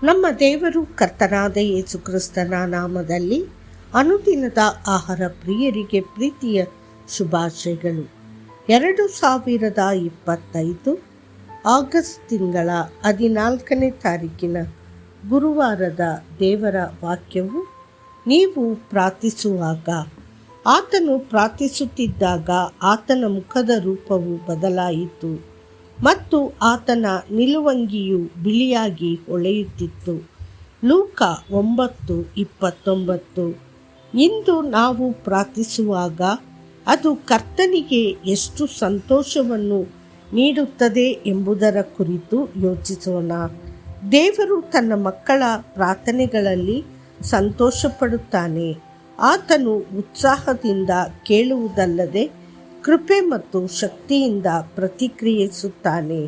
ನಮ್ಮ ದೇವರು ಕರ್ತನಾದ ಯೇಸು ಕ್ರಿಸ್ತನ ನಾಮದಲ್ಲಿ ಅನುದಿನದ ಆಹಾರ ಪ್ರಿಯರಿಗೆ ಪ್ರೀತಿಯ ಶುಭಾಶಯಗಳು. 2025 ಆಗಸ್ಟ್ ತಿಂಗಳ 14ನೇ ತಾರೀಕಿನ ಗುರುವಾರದ ದೇವರ ವಾಕ್ಯವು, ನೀವು ಪ್ರಾರ್ಥಿಸುವಾಗ, ಆತನು ಪ್ರಾರ್ಥಿಸುತ್ತಿದ್ದಾಗ ಆತನ ಮುಖದ ರೂಪವು ಬದಲಾಯಿತು ಮತ್ತು ಆತನ ನಿಲುವಂಗಿಯು ಬಿಳಿಯಾಗಿ ಹೊಳೆಯುತ್ತಿತ್ತು. ಲೂಕ 9:29. ಇಂದು ನಾವು ಪ್ರಾರ್ಥಿಸುವಾಗ ಅದು ಕರ್ತನಿಗೆ ಎಷ್ಟು ಸಂತೋಷವನ್ನು ನೀಡುತ್ತದೆ ಎಂಬುದರ ಕುರಿತು ಯೋಚಿಸೋಣ. ದೇವರು ತನ್ನ ಮಕ್ಕಳ ಪ್ರಾರ್ಥನೆಗಳಲ್ಲಿ ಸಂತೋಷಪಡುತ್ತಾನೆ. ಆತನು ಉತ್ಸಾಹದಿಂದ ಕೇಳುವುದಲ್ಲದೆ ಕೃಪೆ ಮತ್ತು ಶಕ್ತಿಯಿಂದ ಪ್ರತಿಕ್ರಿಯಿಸುತ್ತಾನೆ.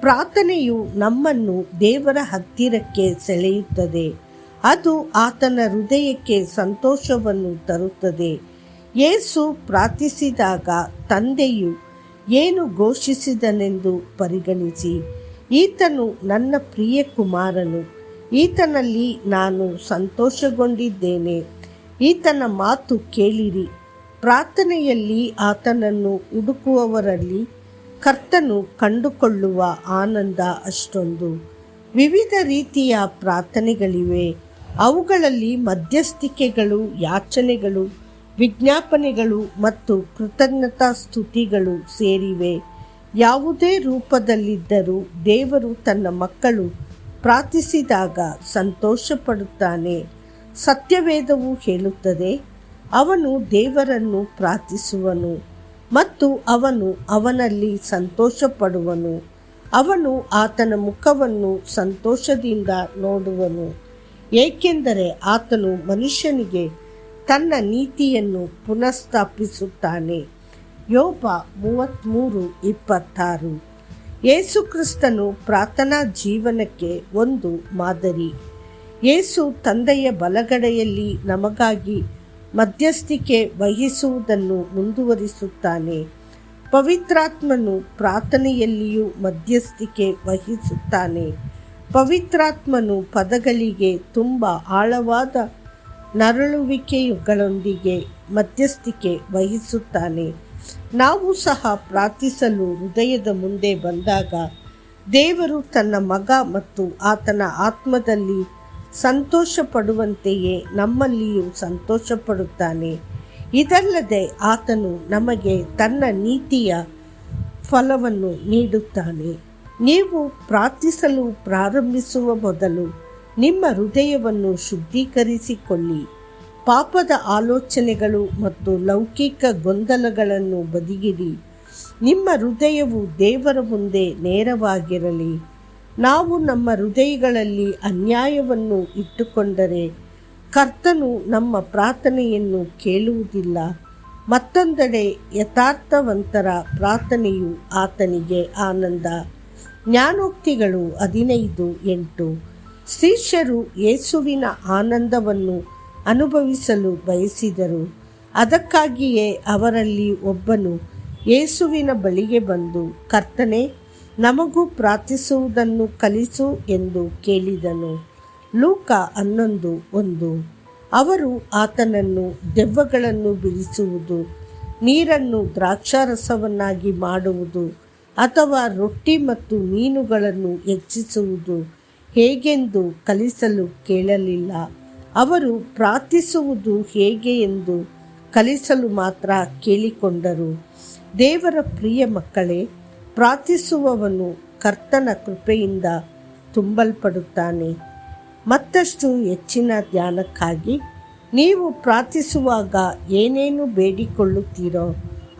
ಪ್ರಾರ್ಥನೆಯು ನಮ್ಮನ್ನು ದೇವರ ಹತ್ತಿರಕ್ಕೆ ಸೆಳೆಯುತ್ತದೆ. ಅದು ಆತನ ಹೃದಯಕ್ಕೆ ಸಂತೋಷವನ್ನು ತರುತ್ತದೆ. ಯೇಸು ಪ್ರಾರ್ಥಿಸಿದಾಗ ತಂದೆಯು ಏನು ಘೋಷಿಸಿದನೆಂದು ಪರಿಗಣಿಸಿ, ಈತನು ನನ್ನ ಪ್ರಿಯ ಕುಮಾರನು, ಈತನಲ್ಲಿ ನಾನು ಸಂತೋಷಗೊಂಡಿದ್ದೇನೆ, ಈತನ ಮಾತು ಕೇಳಿರಿ. ಪ್ರಾರ್ಥನೆಯಲ್ಲಿ ಆತನನ್ನು ಹುಡುಕುವವರಲ್ಲಿ ಕರ್ತನು ಕಂಡುಕೊಳ್ಳುವ ಆನಂದ ಅಷ್ಟೊಂದು. ವಿವಿಧ ರೀತಿಯ ಪ್ರಾರ್ಥನೆಗಳಿವೆ. ಅವುಗಳಲ್ಲಿ ಮಧ್ಯಸ್ಥಿಕೆಗಳು, ಯಾಚನೆಗಳು, ವಿಜ್ಞಾಪನೆಗಳು ಮತ್ತು ಕೃತಜ್ಞತಾ ಸ್ತುತಿಗಳು ಸೇರಿವೆ. ಯಾವುದೇ ರೂಪದಲ್ಲಿದ್ದರೂ ದೇವರು ತನ್ನ ಮಕ್ಕಳು ಪ್ರಾರ್ಥಿಸಿದಾಗ ಸಂತೋಷಪಡುತ್ತಾನೆ. ಸತ್ಯವೇದವು ಹೇಳುತ್ತದೆ, ಅವನು ದೇವರನ್ನು ಪ್ರಾರ್ಥಿಸುವನು ಮತ್ತು ಅವನು ಅವನಲ್ಲಿ ಸಂತೋಷಪಡುವನು. ಅವನು ಆತನ ಮುಖವನ್ನು ಸಂತೋಷದಿಂದ ನೋಡುವನು, ಏಕೆಂದರೆ ಆತನು ಮನುಷ್ಯನಿಗೆ ತನ್ನ ನೀತಿಯನ್ನು ಪುನಃಸ್ಥಾಪಿಸುತ್ತಾನೆ. ಯೋಬ 33:26. ಯೇಸು ಕ್ರಿಸ್ತನು ಪ್ರಾರ್ಥನಾ ಜೀವನಕ್ಕೆ ಒಂದು ಮಾದರಿ. ಯೇಸು ತಂದೆಯ ಬಲಗಡೆಯಲ್ಲಿ ನಮಗಾಗಿ ಮಧ್ಯಸ್ಥಿಕೆ ವಹಿಸುವುದನ್ನು ಮುಂದುವರಿಸುತ್ತಾನೆ. ಪವಿತ್ರಾತ್ಮನು ಪ್ರಾರ್ಥನೆಯಲ್ಲಿಯೂ ಮಧ್ಯಸ್ಥಿಕೆ ವಹಿಸುತ್ತಾನೆ. ಪವಿತ್ರಾತ್ಮನು ಪದಗಳಿಗೆ ತುಂಬ ಆಳವಾದ ನರಳುವಿಕೆಗಳೊಂದಿಗೆ ಮಧ್ಯಸ್ಥಿಕೆ ವಹಿಸುತ್ತಾನೆ. ನಾವು ಸಹ ಪ್ರಾರ್ಥಿಸಲು ಹೃದಯದ ಮುಂದೆ ಬಂದಾಗ ದೇವರು ತನ್ನ ಮಗ ಮತ್ತು ಆತನ ಆತ್ಮದಲ್ಲಿ ಸಂತೋಷ ಪಡುವಂತೆಯೇ ನಮ್ಮಲ್ಲಿಯೂ ಸಂತೋಷ ಪಡುತ್ತಾನೆ. ಇದಲ್ಲದೆ ಆತನು ನಮಗೆ ತನ್ನ ನೀತಿಯ ಫಲವನ್ನು ನೀಡುತ್ತಾನೆ. ನೀವು ಪ್ರಾರ್ಥಿಸಲು ಪ್ರಾರಂಭಿಸುವ ಮೊದಲು ನಿಮ್ಮ ಹೃದಯವನ್ನು ಶುದ್ಧೀಕರಿಸಿಕೊಳ್ಳಿ. ಪಾಪದ ಆಲೋಚನೆಗಳು ಮತ್ತು ಲೌಕಿಕ ಗೊಂದಲಗಳನ್ನು ಬದಿಗಿಡಿ. ನಿಮ್ಮ ಹೃದಯವು ದೇವರ ಮುಂದೆ ನೇರವಾಗಿರಲಿ. ನಾವು ನಮ್ಮ ಹೃದಯಗಳಲ್ಲಿ ಅನ್ಯಾಯವನ್ನು ಇಟ್ಟುಕೊಂಡರೆ ಕರ್ತನು ನಮ್ಮ ಪ್ರಾರ್ಥನೆಯನ್ನು ಕೇಳುವುದಿಲ್ಲ. ಮತ್ತೊಂದೆಡೆ ಯಥಾರ್ಥವಂತರ ಪ್ರಾರ್ಥನೆಯು ಆತನಿಗೆ ಆನಂದ. ಜ್ಞಾನೋಕ್ತಿಗಳು 15:8. ಶಿಷ್ಯರು ಯೇಸುವಿನ ಆನಂದವನ್ನು ಅನುಭವಿಸಲು ಬಯಸಿದರು. ಅದಕ್ಕಾಗಿಯೇ ಅವರಲ್ಲಿ ಒಬ್ಬನು ಯೇಸುವಿನ ಬಳಿಗೆ ಬಂದು, ಕರ್ತನೇ, ನಮಗೂ ಪ್ರಾರ್ಥಿಸುವುದನ್ನು ಕಲಿಸು ಎಂದು ಕೇಳಿದನು. ಲೂಕ 11:1. ಅವರು ಆತನನ್ನು ದೆವ್ವಗಳನ್ನು ಬಿಡಿಸುವುದು, ನೀರನ್ನು ದ್ರಾಕ್ಷಾರಸವನ್ನಾಗಿ ಮಾಡುವುದು ಅಥವಾ ರೊಟ್ಟಿ ಮತ್ತು ಮೀನುಗಳನ್ನು ಹೆಚ್ಚಿಸುವುದು ಹೇಗೆಂದು ಕಲಿಸಲು ಕೇಳಲಿಲ್ಲ. ಅವರು ಪ್ರಾರ್ಥಿಸುವುದು ಹೇಗೆ ಎಂದು ಕಲಿಸಲು ಮಾತ್ರ ಕೇಳಿಕೊಂಡರು. ದೇವರ ಪ್ರಿಯ ಮಕ್ಕಳೇ, ಪ್ರಾರ್ಥಿಸುವವನು ಕರ್ತನ ಕೃಪೆಯಿಂದ ತುಂಬಲ್ಪಡುತ್ತಾನೆ. ಮತ್ತಷ್ಟು ಹೆಚ್ಚಿನ ಧ್ಯಾನಕ್ಕಾಗಿ ನೀವು ಪ್ರಾರ್ಥಿಸುವಾಗ ಏನೇನು ಬೇಡಿಕೊಳ್ಳುತ್ತೀರೋ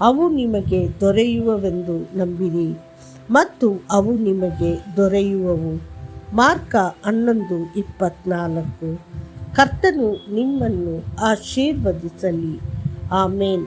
ಅವು ನಿಮಗೆ ದೊರೆಯುವವೆಂದು ನಂಬಿರಿ ಮತ್ತು ಅವು ನಿಮಗೆ ದೊರೆಯುವವು. ಮಾರ್ಕ 11:24. ಕರ್ತನು ನಿಮ್ಮನ್ನು ಆಶೀರ್ವದಿಸಲಿ. ಆಮೇನ್.